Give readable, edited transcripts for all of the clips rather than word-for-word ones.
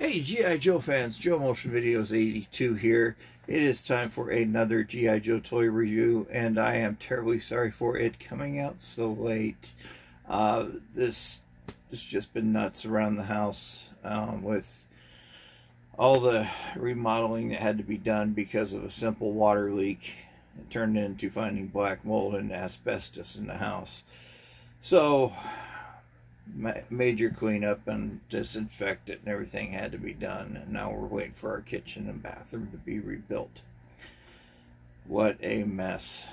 Hey G.I. Joe fans, Joe Motion Videos 82 here. It is time for another G.I. Joe toy review, and I am terribly sorry for it coming out so late. This has just been nuts around the house with all the remodeling that had to be done because of a simple water leak. It turned into finding black mold and asbestos in the house. So major cleanup and disinfect it and everything had to be done, and now we're waiting for our kitchen and bathroom to be rebuilt. What a mess.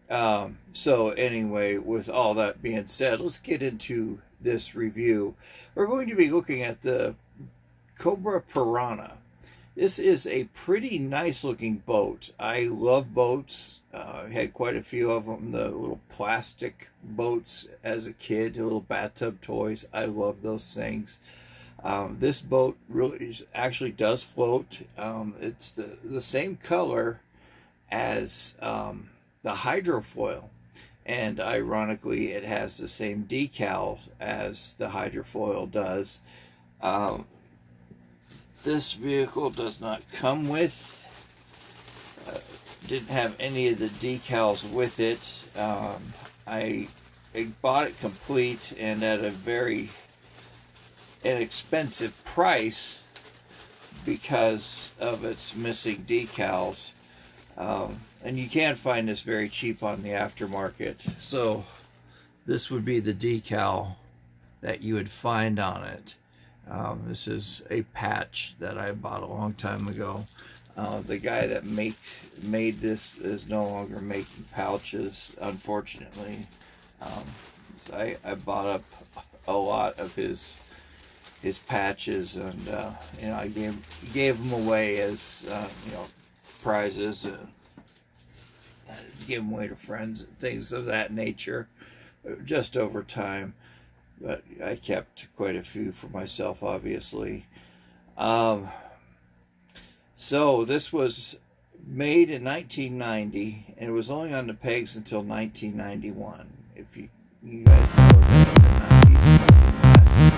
So anyway, with all that being said, let's get into this review. We're going to be looking at the Cobra Parahna. This is a pretty nice looking boat. I love boats. I had quite a few of them, the little plastic boats as a kid, the little bathtub toys. I love those things. This boat really actually does float. It's the same color as the hydrofoil, and ironically it has the same decal as the hydrofoil does. This vehicle does not come with, didn't have any of the decals with it. I bought it complete and at a very inexpensive price because of its missing decals. And you can find this very cheap on the aftermarket. So this would be the decal that you would find on it. This is a patch that I bought a long time ago. The guy that made this is no longer making pouches, unfortunately. So I bought up a lot of his patches, and I gave them away as prizes, give them away to friends and things of that nature, just over time. But I kept quite a few for myself, obviously. So this was made in 1990, and it was only on the pegs until 1991. If you guys know that in the 90s, nothing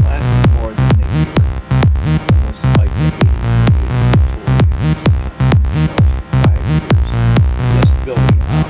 lasted more than a year. Almost like the 80s, for 5 years, just building up.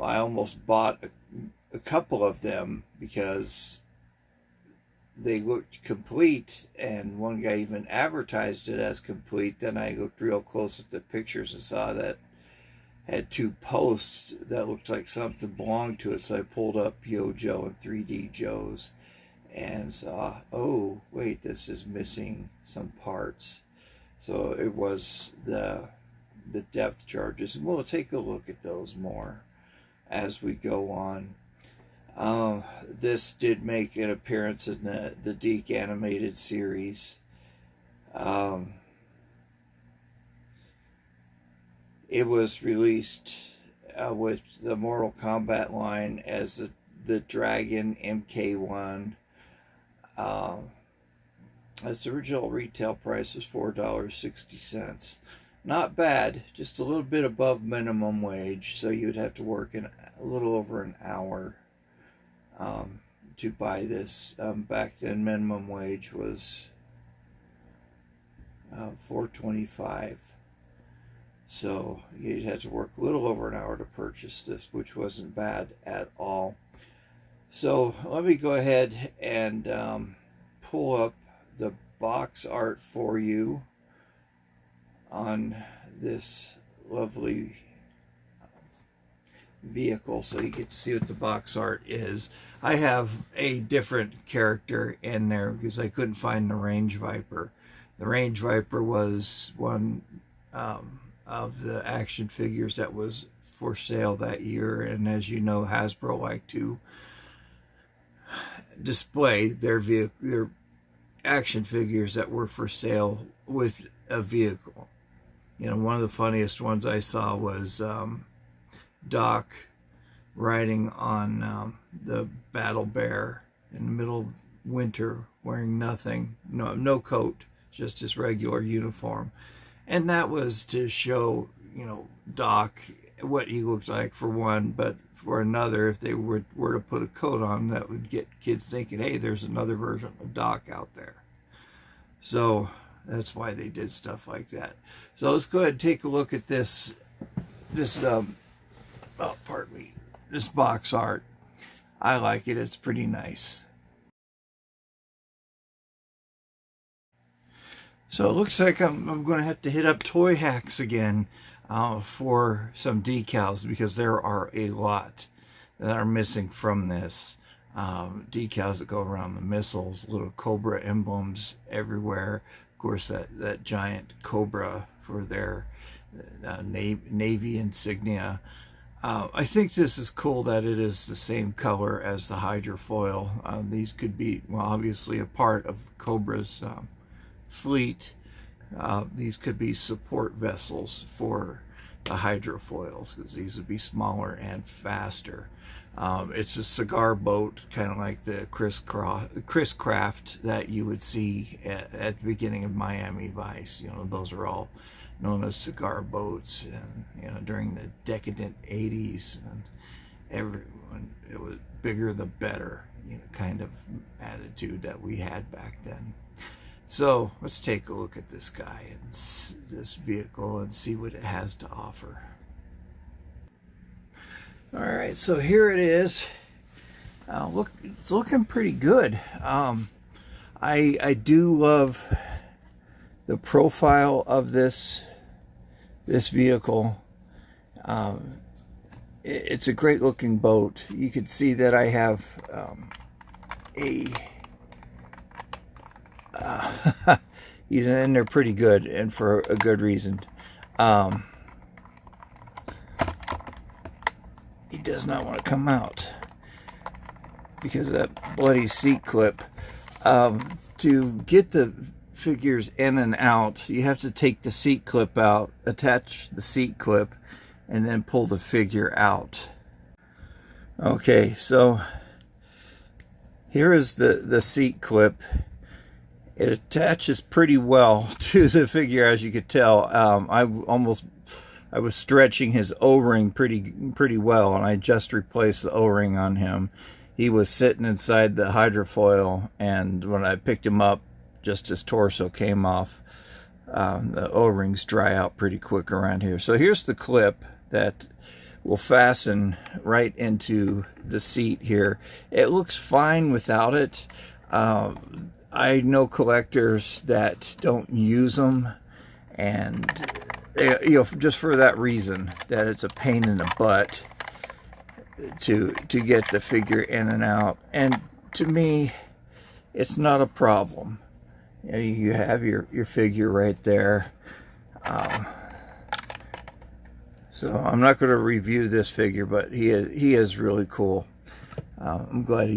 I almost bought a couple of them because they looked complete, and one guy even advertised it as complete. Then I looked real close at the pictures and saw that had two posts that looked like something belonged to it. So I pulled up Yo Joe and 3D Joe's and saw, oh wait, this is missing some parts. So it was the depth charges, and we'll take a look at those more as we go on. This did make an appearance in the Deke animated series. It was released with the Mortal Kombat line as the Dragon MK1. Its original retail price was $4.60. Not bad, just a little bit above minimum wage, so you'd have to work in a little over an hour to buy this. Back then, minimum wage was $4.25, so you'd have to work a little over an hour to purchase this, which wasn't bad at all. So let me go ahead and pull up the box art for you on this lovely vehicle, so you get to see what the box art is. I have a different character in there because I couldn't find the Range Viper, The Range Viper was one of the action figures that was for sale that year, and as you know, Hasbro liked to display their action figures that were for sale with a vehicle. You know, one of the funniest ones I saw was Doc riding on the Battle Bear in the middle of winter, wearing nothing, no coat, just his regular uniform. And that was to show, you know, Doc, what he looked like for one, but for another, if they were to put a coat on, that would get kids thinking, hey, there's another version of Doc out there. So that's why they did stuff like that. So let's go ahead and take a look at this pardon me, this box art. I like it. It's pretty nice. So it looks like I'm going to have to hit up Toy Hacks again for some decals, because there are a lot that are missing from this. Decals that go around the missiles, little Cobra emblems everywhere. Of course, that giant Cobra for their Navy insignia. I think this is cool that it is the same color as the hydrofoil. These could be, well, obviously a part of Cobra's fleet. These could be support vessels for the hydrofoils, because these would be smaller and faster. It's a cigar boat, kind of like the Chris Craft that you would see at the beginning of Miami Vice. You know, those are all known as cigar boats, and you know, during the decadent 80s, and everyone, it was bigger the better, you know, kind of attitude that we had back then. So let's take a look at this guy and this vehicle and see what it has to offer. All right, so here it is. Look, it's looking pretty good. I do love the profile of this vehicle. It's a great looking boat. You can see that I have he's in there pretty good, and for a good reason. He does not want to come out because of that bloody seat clip. To get the figures in and out, you have to take the seat clip out, attach the seat clip, and then pull the figure out. Okay, so here is the seat clip. It attaches pretty well to the figure, as you could tell. I was stretching his O-ring pretty well, and I just replaced the O-ring on him. He was sitting inside the hydrofoil, and when I picked him up, just his torso came off. The O-rings dry out pretty quick around here. So here's the clip that will fasten right into the seat here. It looks fine without it. I know collectors that don't use them, and you know, just for that reason, that it's a pain in the butt to get the figure in and out. And to me, it's not a problem. You know, you have your figure right there. So I'm not going to review this figure, but he is really cool. I'm glad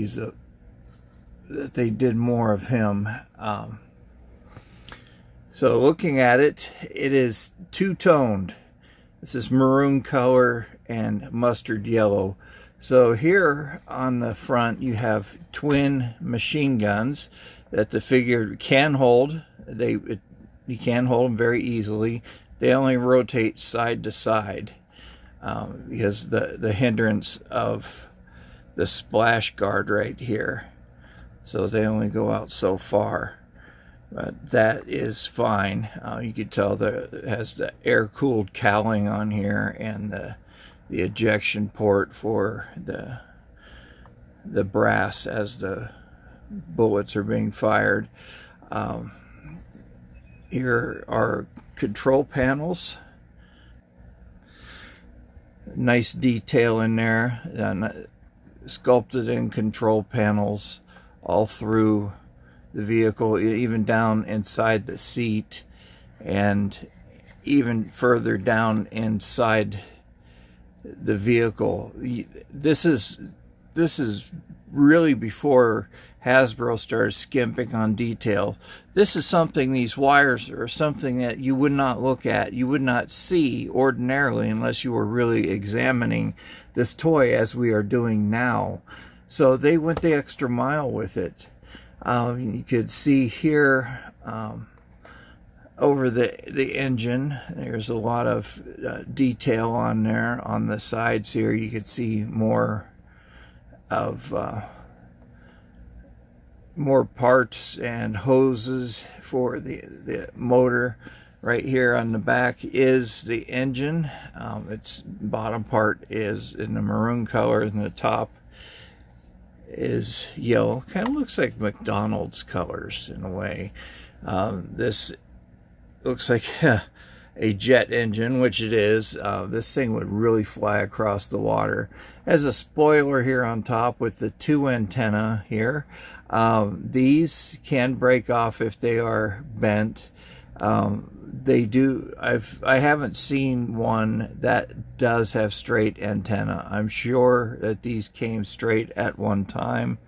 that they did more of him. So looking at it, it is two-toned. This is maroon color and mustard yellow. So here on the front you have twin machine guns that the figure can hold. You can hold them very easily. They only rotate side to side because the hindrance of the splash guard right here. So they only go out so far. But that is fine. You can tell that it has the air-cooled cowling on here, and the ejection port for the brass as the bullets are being fired. Here are control panels. Nice detail in there. Sculpted in control panels all through the vehicle, even down inside the seat, and even further down inside the vehicle. This is really before Hasbro started skimping on detail. This is something, these wires are something that you would not look at, you would not see ordinarily unless you were really examining this toy as we are doing now. So they went the extra mile with it. You could see here over the engine, there's a lot of detail on there. On the sides here, you could see more of more parts and hoses for the motor. Right here on the back is the engine. Its bottom part is in the maroon color, and the top is yellow. Kind of looks like McDonald's colors in a way. This looks like a jet engine, which it is. This thing would really fly across the water. Has a spoiler here on top with the 2 antenna here. These can break off if they are bent. They do. I haven't seen one that does have straight antenna. I'm sure that these came straight at one time.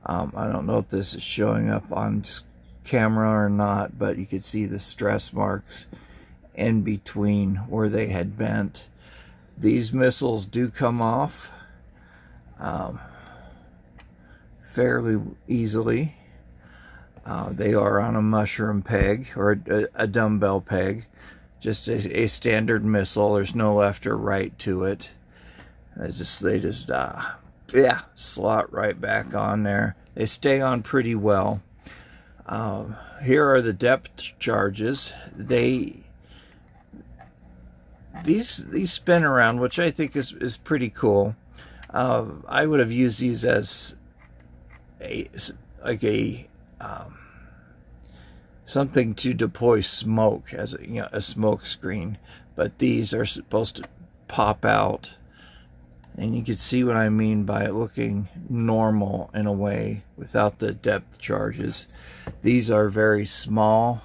I don't know if this is showing up on camera or not, but you could see the stress marks in between where they had bent. These missiles do come off fairly easily. They are on a mushroom peg or a dumbbell peg, just a standard missile. There's no left or right to it. They just yeah, slot right back on there. They stay on pretty well. Here are the depth charges. These spin around, which I think is pretty cool. I would have used these as something to deploy smoke, as a smoke screen, but these are supposed to pop out, and you can see what I mean by it looking normal in a way without the depth charges. These are very small,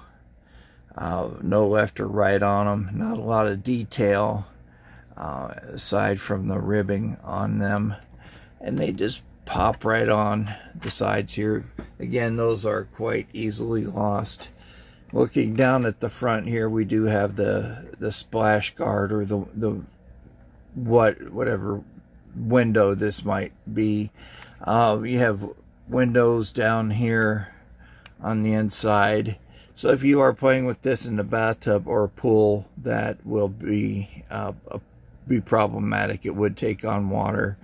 no left or right on them, not a lot of detail aside from the ribbing on them, and they just pop right on the sides here. Again, those are quite easily lost. Looking down at the front here, we do have the splash guard, or the whatever window this might be. You have windows down here on the inside, so if you are playing with this in the bathtub or pool, that will be problematic. It would take on water,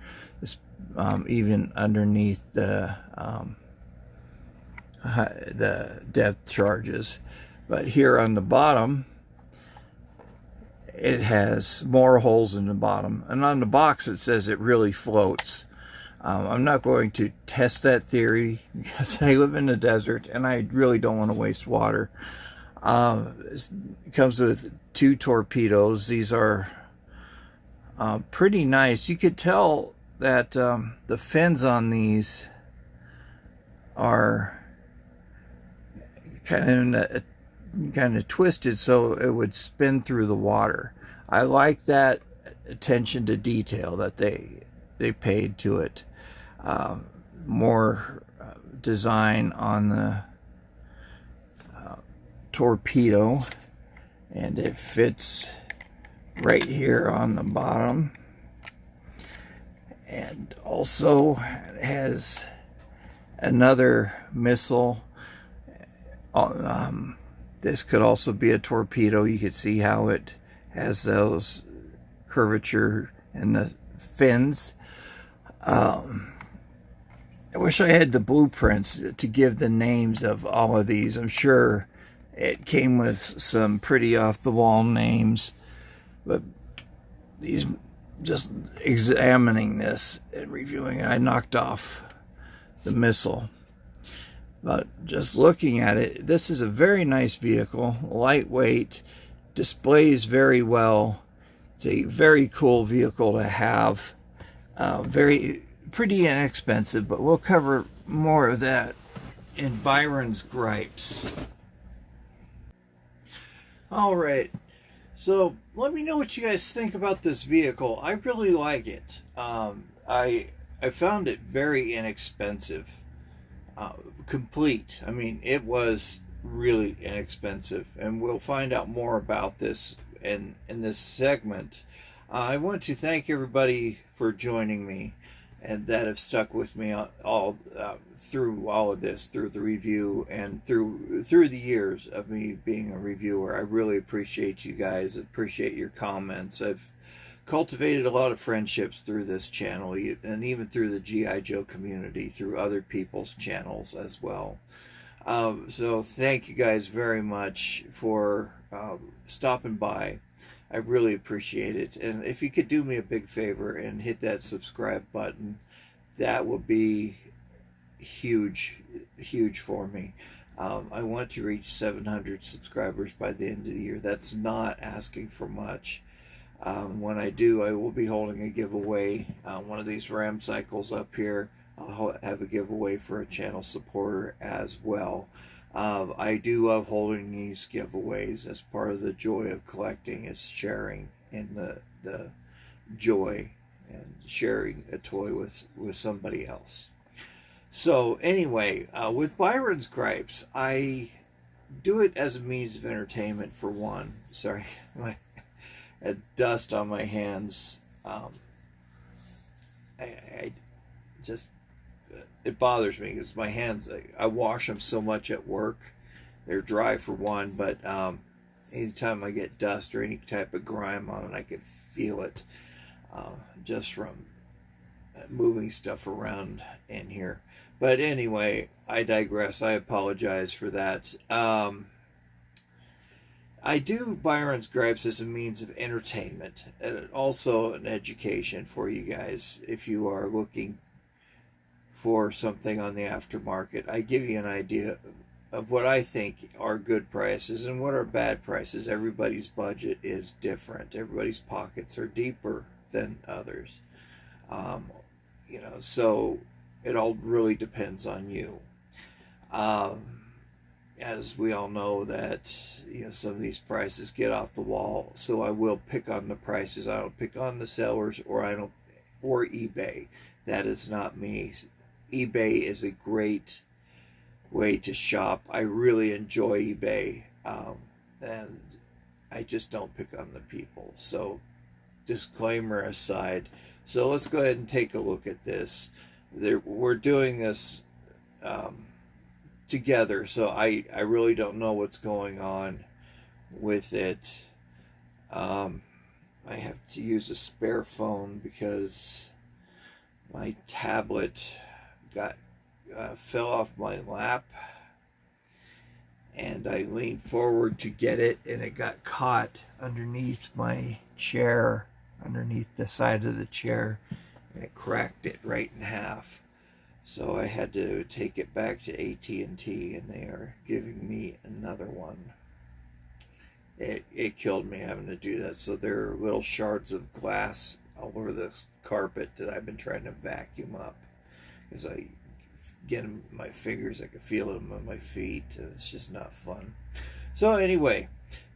even underneath the depth charges. But here on the bottom, it has more holes in the bottom, and on the box it says it really floats. I'm not going to test that theory because I live in the desert and I really don't want to waste water. It comes with 2 torpedoes. These are pretty nice. You could tell that the fins on these are kind of twisted so it would spin through the water. I like that attention to detail that they paid to it. More design on the torpedo, and it fits right here on the bottom, and also has another missile. This could also be a torpedo. You could see how it has those curvature in the fins. I wish I had the blueprints to give the names of all of these. I'm sure it came with some pretty off-the-wall names, but these, just examining this and reviewing it, I knocked off the missile. But just looking at it, this is a very nice vehicle, lightweight, displays very well. It's a very cool vehicle to have. Pretty inexpensive, but we'll cover more of that and Byron's gripes. All right, so let me know what you guys think about this vehicle. I really like it. I found it very inexpensive, complete. I mean, it was really inexpensive, and we'll find out more about this in this segment. I want to thank everybody for joining me and that have stuck with me all through all of this, through the review and through the years of me being a reviewer. I really appreciate you guys. Appreciate your comments. I've cultivated a lot of friendships through this channel, and even through the G.I. Joe community, through other people's channels as well. So thank you guys very much for stopping by. I really appreciate it. And if you could do me a big favor and hit that subscribe button, that would be huge, huge for me. I want to reach 700 subscribers by the end of the year. That's not asking for much. When I do, I will be holding a giveaway. One of these RAM cycles up here, I'll have a giveaway for a channel supporter as well. I do love holding these giveaways. As part of the joy of collecting is sharing in the joy and sharing a toy with somebody else. So anyway, with Byron's gripes, I do it as a means of entertainment for one. Sorry, I had dust on my hands. I just, it bothers me because my hands, I wash them so much at work. They're dry for one, but anytime I get dust or any type of grime on it, I can feel it just from moving stuff around in here. But anyway, I digress. I apologize for that. I do Byron's gripes as a means of entertainment and also an education for you guys if you are looking for something on the aftermarket. I give you an idea of what I think are good prices and what are bad prices. Everybody's budget is different. Everybody's pockets are deeper than others. You know, so it all really depends on you. As we all know that, you know, some of these prices get off the wall, so I will pick on the prices. I don't pick on the sellers, or eBay. That is not me. eBay is a great way to shop. I really enjoy eBay, and I just don't pick on the people. So, disclaimer aside. So let's go ahead and take a look at this. We're doing this together, so I really don't know what's going on with it. I have to use a spare phone because my tablet fell off my lap, and I leaned forward to get it, and it got caught underneath my chair, underneath the side of the chair, and it cracked it right in half. So I had to take it back to AT&T, and they are giving me another one. It killed me having to do that. So there are little shards of glass all over this carpet that I've been trying to vacuum up. Because I get them in my fingers, I can feel them on my feet, and it's just not fun. So anyway,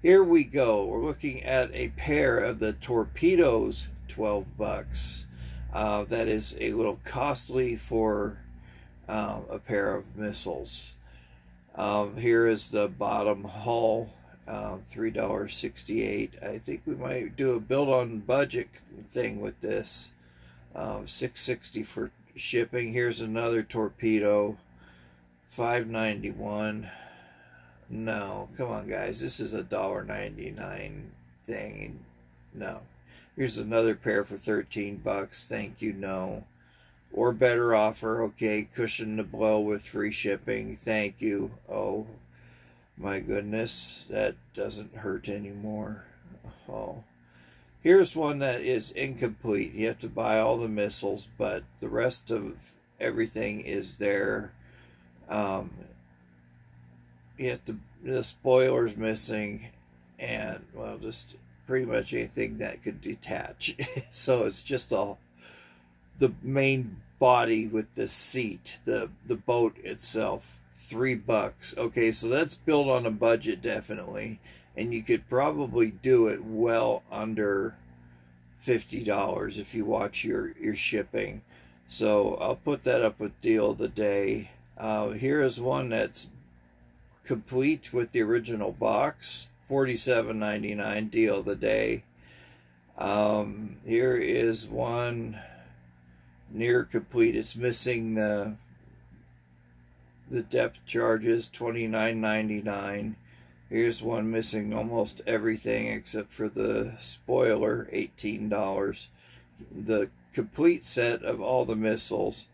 here we go. We're looking at a pair of the Torpedoes, $12. That is a little costly for a pair of missiles. Here is the bottom hull, $3.68. I think we might do a build on budget thing with this. $6.60 for shipping. Here's another torpedo, $5.91. No, come on guys, this is a $1.99 thing. No. Here's another pair for $13. Thank you, no. Or better offer, okay. Cushion to blow with free shipping. Thank you. Oh my goodness, that doesn't hurt anymore. Oh. Here's one that is incomplete. You have to buy all the missiles, but the rest of everything is there. You have to, the spoiler's missing, and well, just pretty much anything that could detach. So it's just all the main body with the seat, the boat itself, $3. Okay, so that's built on a budget, definitely. And you could probably do it well under $50 if you watch your shipping. So I'll put that up with deal of the day. Here is one that's complete with the original box, $47.99, deal of the day. Here is one near complete. It's missing the depth charges, $29.99. Here's one missing almost everything except for the spoiler, $18. The complete set of all the missiles,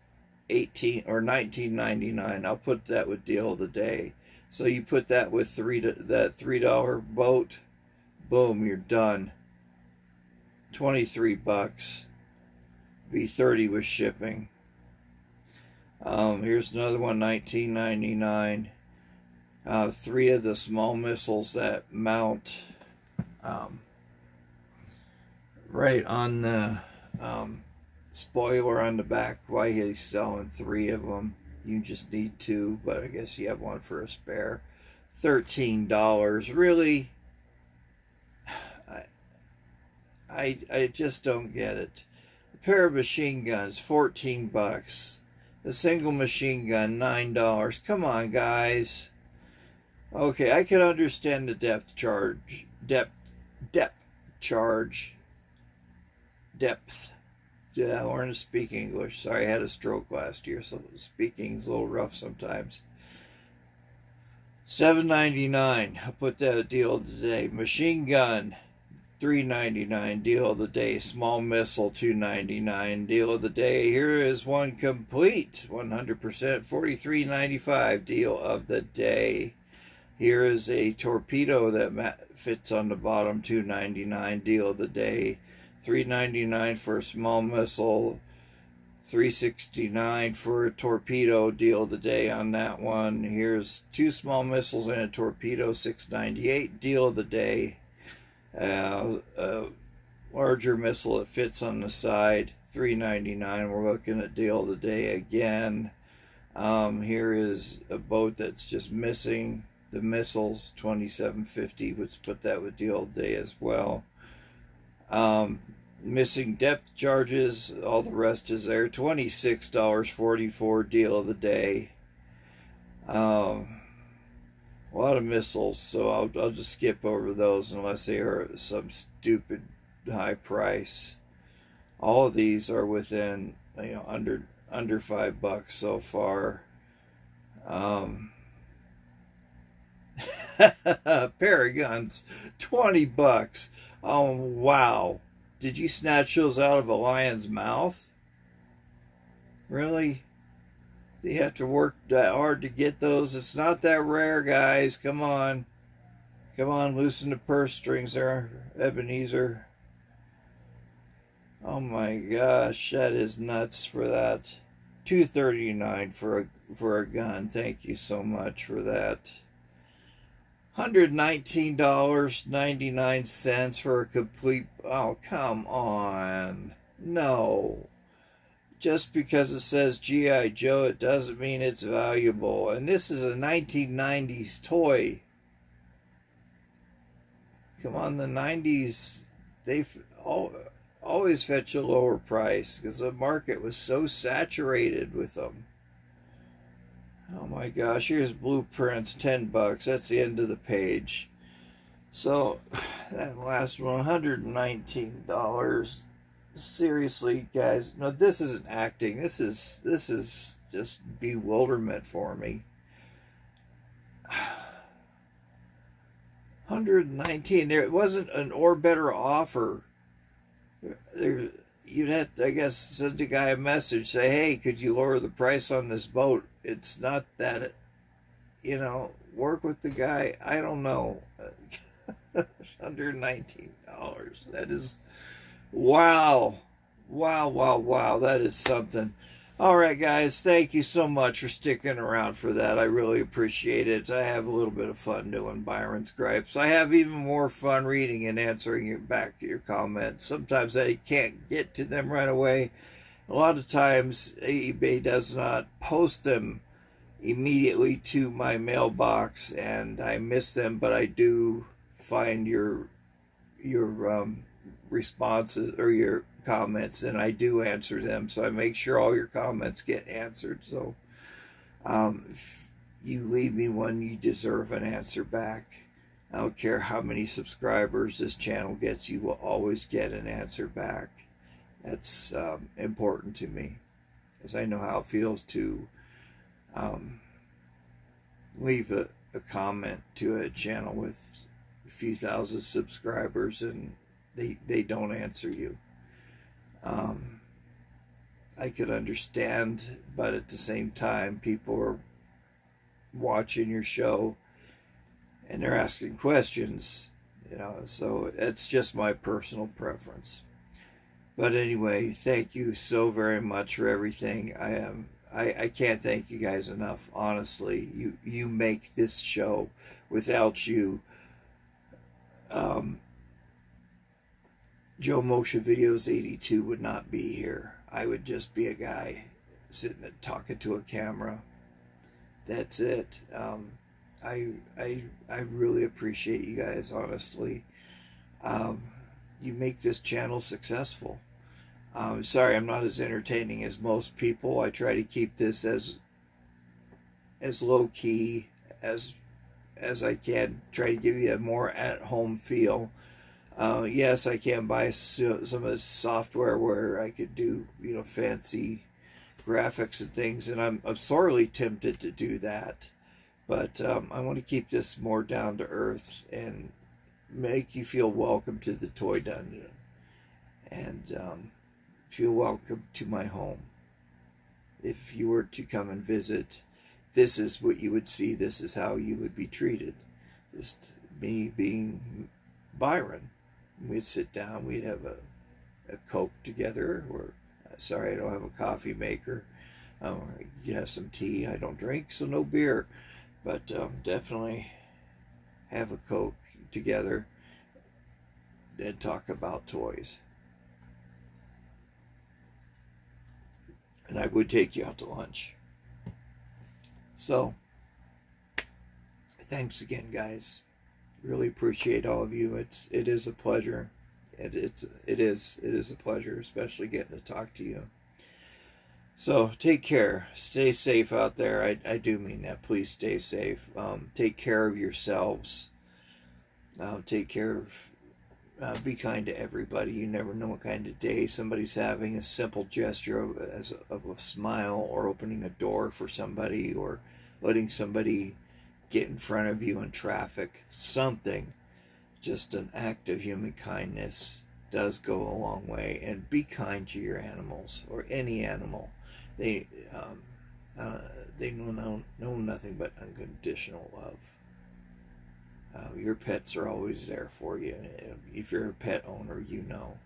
$19.99. I'll put that with deal of the day. So you put that with that $3 boat, boom, you're done. $23. Be $30 with shipping. Here's another one, $19.99. 3 of the small missiles that mount right on the spoiler on the back. Why he's selling 3 of them? You just need 2, but I guess you have one for a spare. $13. Really? I just don't get it. A pair of machine guns, $14. A single machine gun, $9. Come on, guys. Okay, I can understand the depth charge. Depth. Yeah, I learned to speak English. Sorry, I had a stroke last year, so speaking's a little rough sometimes. $7.99. I'll put that at deal of the day. Machine gun, $3.99. Deal of the day. Small missile, $2.99. Deal of the day. Here is one complete, 100%, $43.95. Deal of the day. Here is a torpedo that fits on the bottom, $2.99. Deal of the day. $3.99 for a small missile, $3.69 for a torpedo. Deal of the day on that one. Here's 2 small missiles and a torpedo, $6.98. Deal of the day. A larger missile that fits on the side, $3.99. We're looking at deal of the day again. Here is a boat that's just missing the missiles, $27.50. Let's put that with deal of the day as well. Missing depth charges, all the rest is there, $26.44. Deal of the day. A lot of missiles, so I'll just skip over those unless they are some stupid high price. All of these are within, under $5 so far. Pair of guns, $20. Oh wow! Did you snatch those out of a lion's mouth? Really? You have to work that hard to get those. It's not that rare, guys. Come on. Come on, loosen the purse strings there, Ebenezer. Oh my gosh, that is nuts for that. $2.39 for a gun. Thank you so much for that. $119.99 for a complete... Oh, come on. No. Just because it says G.I. Joe, it doesn't mean it's valuable. And this is a 1990s toy. Come on, the 90s, they always fetch a lower price because the market was so saturated with them. Oh my gosh, here's blueprints, $10. That's the end of the page. So that last one, $119. Seriously, guys, no, this isn't acting. This is just bewilderment for me. 119. There wasn't an or better offer. You'd have to, I guess, send the guy a message, say, hey, could you lower the price on this boat? It's not that, work with the guy. I don't know. $119. That is, wow. Wow. That is something. All right, guys, thank you so much for sticking around for that. I really appreciate it. I have a little bit of fun doing Byron's Gripes. I have even more fun reading and answering back to your comments. Sometimes I can't get to them right away. A lot of times eBay does not post them immediately to my mailbox, and I miss them, but I do find your responses or your comments, and I do answer them. So I make sure all your comments get answered. So if you leave me one, you deserve an answer back. I don't care how many subscribers this channel gets, you will always get an answer back. That's important to me, as I know how it feels to leave a comment to a channel with a few thousand subscribers and they don't answer you. I could understand, but at the same time, people are watching your show and they're asking questions, so it's just my personal preference. But anyway, thank you so very much for everything. I can't thank you guys enough. Honestly, you make this show. Without you, Joe Motion Videos 82 would not be here. I would just be a guy sitting and talking to a camera. That's it. I really appreciate you guys, honestly. You make this channel successful. Sorry, I'm not as entertaining as most people. I try to keep this as low key as I can. Try to give you a more at home feel. Yes, I can buy some of this software where I could do fancy graphics and things, and I'm sorely tempted to do that. But I want to keep this more down to earth and make you feel welcome to the Toy Dungeon, and feel welcome to my home. If you were to come and visit, this is what you would see. This is how you would be treated. Just me being Byron. We'd sit down. We'd have a Coke together. Or sorry, I don't have a coffee maker. You have some tea. I don't drink, so no beer. But definitely have a Coke together and talk about toys. And I would take you out to lunch. So, thanks again, guys. Really appreciate all of you. It is a pleasure. It is a pleasure, especially getting to talk to you. So take care. Stay safe out there. I do mean that. Please stay safe. Take care of yourselves. Take care of. Be kind to everybody. You never know what kind of day somebody's having. A simple gesture of a smile, or opening a door for somebody, or letting somebody get in front of you in traffic. Something. Just an act of human kindness does go a long way. And be kind to your animals, or any animal. They know nothing but unconditional love. Your pets are always there for you. If you're a pet owner, you know.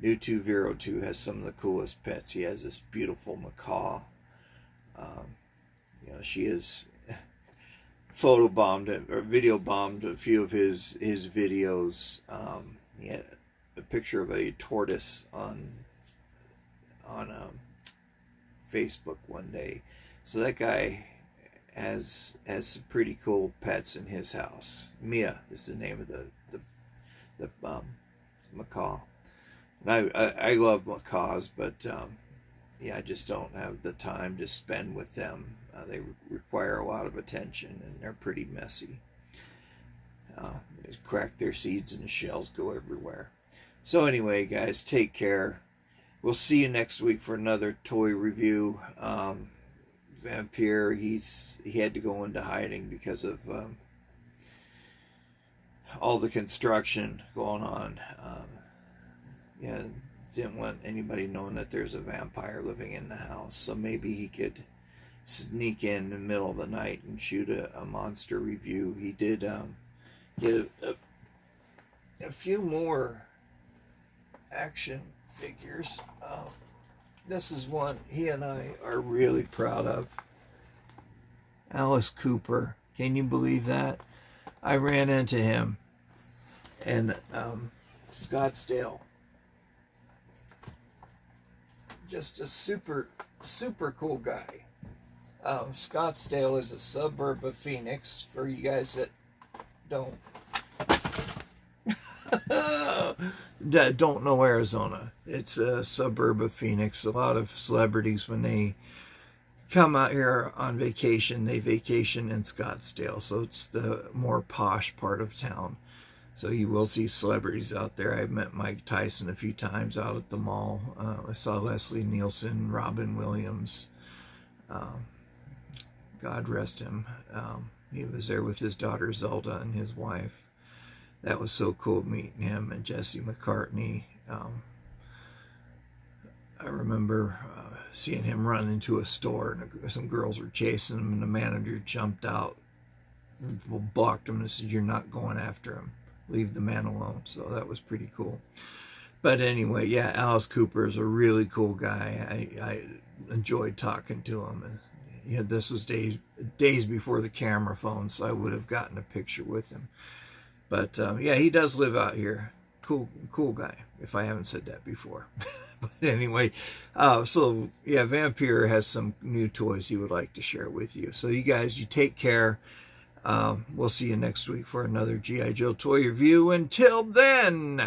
New 202 has some of the coolest pets. He has this beautiful macaw. She is photobombed or video bombed a few of his videos. He had a picture of a tortoise on Facebook one day. So that guy has some pretty cool pets in his house. Mia is the name of the macaw. And I love macaws, but I just don't have the time to spend with them. They require a lot of attention, and they're pretty messy. They crack their seeds and the shells go everywhere. So anyway, guys, take care. We'll see you next week for another toy review. Vampire, he had to go into hiding because of all the construction going on. Didn't want anybody knowing that there's a vampire living in the house, so maybe he could sneak in the middle of the night and shoot a monster review. He did get a few more action figures. This is one he and I are really proud of. Alice Cooper. Can you believe that? I ran into him in Scottsdale. Just a super, super cool guy. Scottsdale is a suburb of Phoenix. For you guys that don't know Arizona, it's a suburb of Phoenix. A lot of celebrities, when they come out here on vacation, they vacation in Scottsdale, so it's the more posh part of town. So you will see celebrities out there. I've met Mike Tyson a few times out at the mall. I saw Leslie Nielsen, Robin Williams. God rest him. He was there with his daughter Zelda and his wife. That was so cool meeting him, and Jesse McCartney. I remember seeing him run into a store, and some girls were chasing him, and the manager jumped out and blocked him and said, "You're not going after him. Leave the man alone." So that was pretty cool. But anyway, yeah, Alice Cooper is a really cool guy. I enjoyed talking to him, and this was days before the camera phone, so I would have gotten a picture with him. But yeah, he does live out here. Cool guy, if I haven't said that before. But anyway, so yeah, Vampire has some new toys he would like to share with you. So you guys, you take care. We'll see you next week for another G.I. Joe toy review. Until then,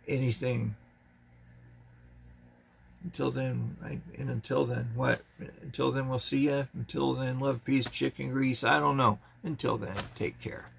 anything. Until then, what? Until then, we'll see you. Until then, love, peace, chicken grease. I don't know. Until then, take care.